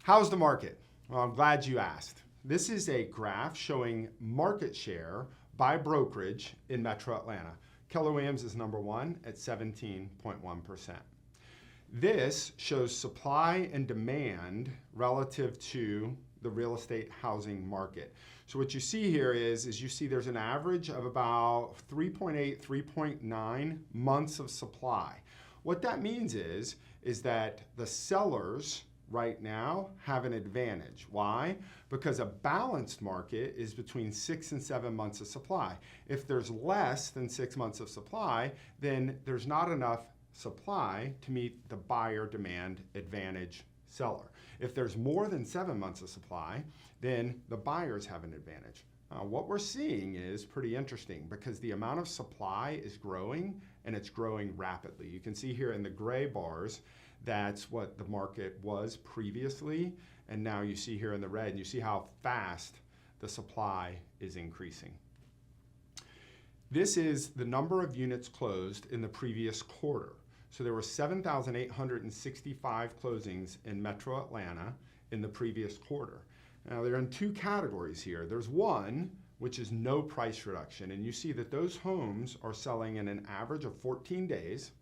How's the market? Well, I'm glad you asked. This is a graph showing market share by brokerage in Metro Atlanta. Keller Williams is number one at 17.1%. This shows supply and demand relative to the real estate housing market. So what you see here is you see there's an average of about 3.8, 3.9 months of supply. What that means is that the sellers right now have an advantage. Why? Because a balanced market is between 6 and 7 months of supply. If there's less than 6 months of supply, then there's not enough supply to meet the buyer demand advantage seller. If there's more than 7 months of supply, then the buyers have an advantage. What we're seeing is pretty interesting because the amount of supply is growing and it's growing rapidly. You can see here in the gray bars, that's what the market was previously, and now you see here in the red, and you see how fast the supply is increasing. This is the number of units closed in the previous quarter. So there were 7,865 closings in Metro Atlanta in the previous quarter. Now they're in two categories here. There's one, which is no price reduction, and you see that those homes are selling in an average of 14 days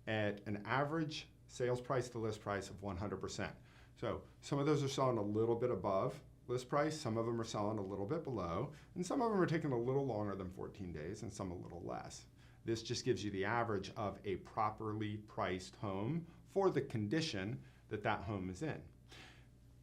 at an average sales price to list price of 100%. So some of those are selling a little bit above list price, some of them are selling a little bit below, and some of them are taking a little longer than 14 days and some a little less. This just gives you the average of a properly priced home for the condition that that home is in.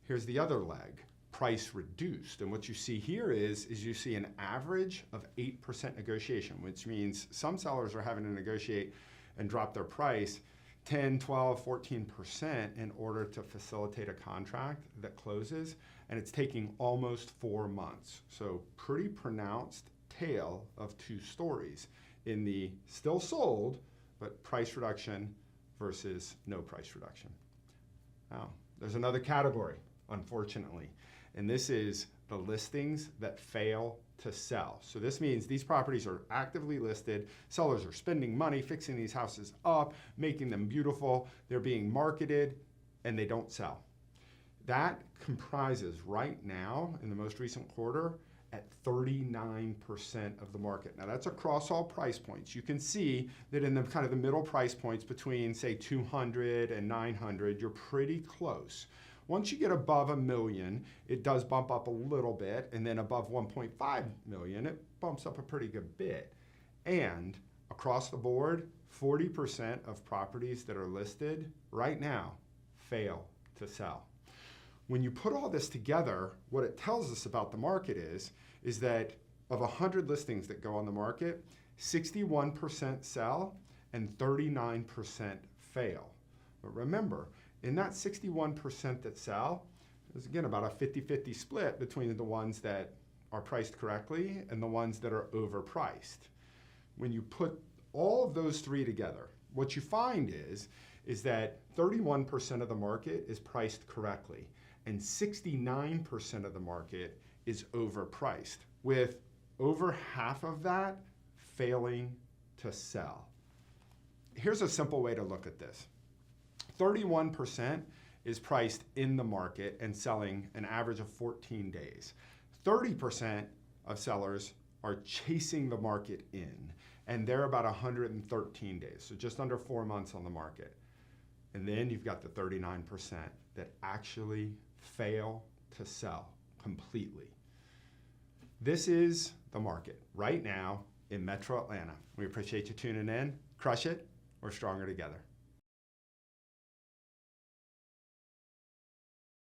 Here's the other leg, price reduced. And what you see here is you see an average of 8% negotiation, which means some sellers are having to negotiate and drop their price 10, 12, 14% in order to facilitate a contract that closes, and it's taking almost 4 months. So pretty pronounced tale of two stories in the still sold, but price reduction versus no price reduction. Now, there's another category, unfortunately, and this is the listings that fail to sell. So this means these properties are actively listed, sellers are spending money fixing these houses up, making them beautiful, they're being marketed, and they don't sell. That comprises right now, in the most recent quarter, at 39% of the market. Now that's across all price points. You can see that in the kind of the middle price points between say 200 and 900, you're pretty close. Once you get above $1 million, it does bump up a little bit, and then above 1.5 million, it bumps up a pretty good bit. And across the board, 40% of properties that are listed right now fail to sell. When you put all this together, what it tells us about the market is that of 100 listings that go on the market, 61% sell and 39% fail. But remember, in that 61% that sell, there's again about a 50-50 split between the ones that are priced correctly and the ones that are overpriced. When you put all of those three together, what you find is that 31% of the market is priced correctly and 69% of the market is overpriced, with over half of that failing to sell. Here's a simple way to look at this. 31% is priced in the market and selling an average of 14 days. 30% of sellers are chasing the market in, and they're about 113 days, so just under 4 months on the market. And then you've got the 39% that actually fail to sell completely. This is the market right now in Metro Atlanta. We appreciate you tuning in. Crush it. We're stronger together.